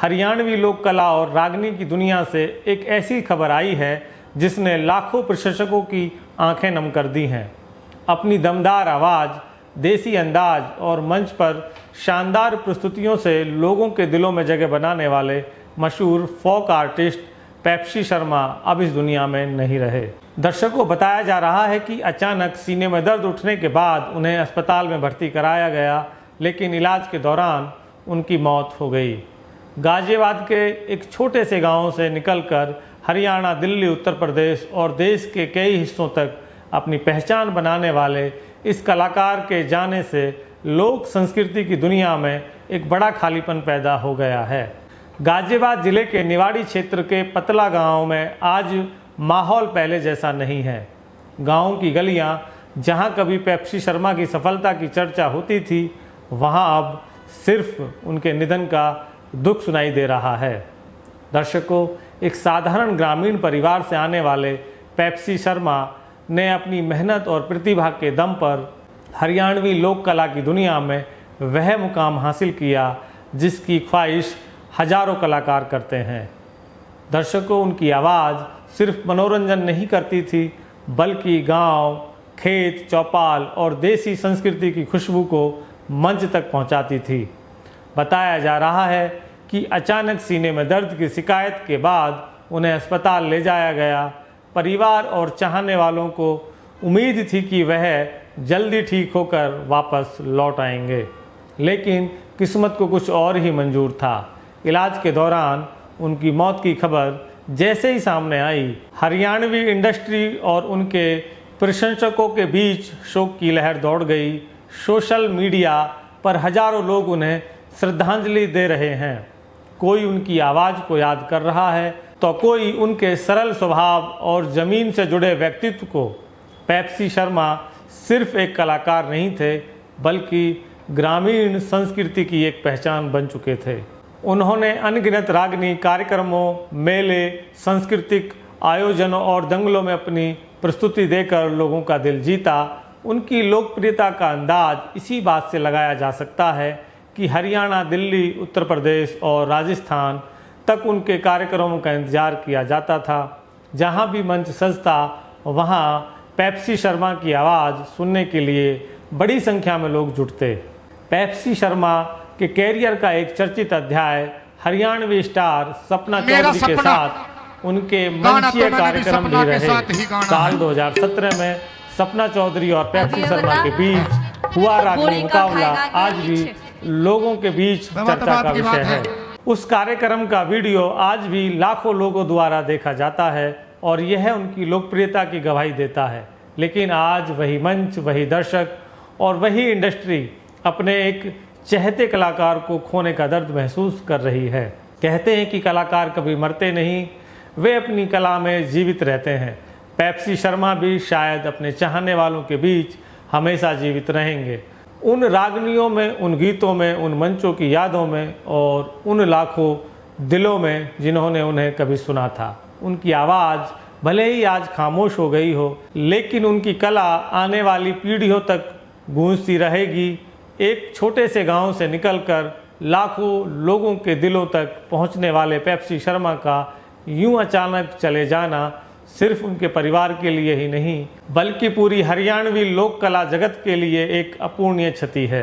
हरियाणवी लोक कला और रागनी की दुनिया से एक ऐसी खबर आई है जिसने लाखों प्रशंसकों की आंखें नम कर दी हैं। अपनी दमदार आवाज़, देसी अंदाज और मंच पर शानदार प्रस्तुतियों से लोगों के दिलों में जगह बनाने वाले मशहूर फोक आर्टिस्ट पेप्सी शर्मा अब इस दुनिया में नहीं रहे। दर्शकों को बताया जा रहा है कि अचानक सीने में दर्द उठने के बाद उन्हें अस्पताल में भर्ती कराया गया, लेकिन इलाज के दौरान उनकी मौत हो गई। गाजियाबाद के एक छोटे से गांव से निकलकर हरियाणा, दिल्ली, उत्तर प्रदेश और देश के कई हिस्सों तक अपनी पहचान बनाने वाले इस कलाकार के जाने से लोक संस्कृति की दुनिया में एक बड़ा खालीपन पैदा हो गया है। गाजियाबाद जिले के निवाड़ी क्षेत्र के पतला गांव में आज माहौल पहले जैसा नहीं है। गांव की गलियां जहां कभी पेप्सी शर्मा की सफलता की चर्चा होती थी, वहां अब सिर्फ उनके निधन का दुख सुनाई दे रहा है। दर्शकों, एक साधारण ग्रामीण परिवार से आने वाले पेप्सी शर्मा ने अपनी मेहनत और प्रतिभा के दम पर हरियाणवी लोक कला की दुनिया में वह मुकाम हासिल किया जिसकी ख्वाहिश हजारों कलाकार करते हैं। दर्शकों, उनकी आवाज़ सिर्फ मनोरंजन नहीं करती थी, बल्कि गांव, खेत, चौपाल और देसी संस्कृति की खुशबू को मंच तक पहुंचाती थी। बताया जा रहा है कि अचानक सीने में दर्द की शिकायत के बाद उन्हें अस्पताल ले जाया गया। परिवार और चाहने वालों को उम्मीद थी कि वह जल्दी ठीक होकर वापस लौट आएंगे, लेकिन किस्मत को कुछ और ही मंजूर था। इलाज के दौरान उनकी मौत की खबर जैसे ही सामने आई, हरियाणवी इंडस्ट्री और उनके प्रशंसकों के बीच शोक की लहर दौड़ गई। सोशल मीडिया पर हजारों लोग उन्हें श्रद्धांजलि दे रहे हैं। कोई उनकी आवाज़ को याद कर रहा है तो कोई उनके सरल स्वभाव और ज़मीन से जुड़े व्यक्तित्व को। पेप्सी शर्मा सिर्फ एक कलाकार नहीं थे, बल्कि ग्रामीण संस्कृति की एक पहचान बन चुके थे। उन्होंने अनगिनत रागनी कार्यक्रमों, मेले, सांस्कृतिक आयोजनों और दंगलों में अपनी प्रस्तुति देकर लोगों का दिल जीता। उनकी लोकप्रियता का अंदाज इसी बात से लगाया जा सकता है कि हरियाणा, दिल्ली, उत्तर प्रदेश और राजस्थान तक उनके कार्यक्रमों का इंतजार किया जाता था। जहां भी मंच सजता, वहां पेप्सी शर्मा की आवाज़ सुनने के लिए बड़ी संख्या में लोग जुटते। पेप्सी शर्मा के कैरियर का एक चर्चित अध्याय हरियाणवी स्टार सपना चौधरी के साथ उनके मंचीय कार्यक्रम भी रहे। साल 2017 में सपना चौधरी और पेप्सी शर्मा के बीच हुआ रागनी मुकाबला आज भी लोगों के बीच चर्चा का विषय है। उस कार्यक्रम का वीडियो आज भी लाखों लोगों द्वारा देखा जाता है और यह उनकी लोकप्रियता की गवाही देता है। लेकिन आज वही मंच, वही दर्शक और वही इंडस्ट्री अपने एक चहेते कलाकार को खोने का दर्द महसूस कर रही है। कहते हैं कि कलाकार कभी मरते नहीं, वे अपनी कला में जीवित रहते हैं। पेप्सी शर्मा भी शायद अपने चाहने वालों के बीच हमेशा जीवित रहेंगे। उन रागनियों में, उन गीतों में, उन मंचों की यादों में और उन लाखों दिलों में जिन्होंने उन्हें कभी सुना था। उनकी आवाज़ भले ही आज खामोश हो गई हो, लेकिन उनकी कला आने वाली पीढ़ियों तक गूंजती रहेगी। एक छोटे से गांव से निकलकर लाखों लोगों के दिलों तक पहुंचने वाले पेप्सी शर्मा का यूं अचानक चले जाना सिर्फ उनके परिवार के लिए ही नहीं, बल्कि पूरी हरियाणवी लोक कला जगत के लिए एक अपूर्णीय क्षति है।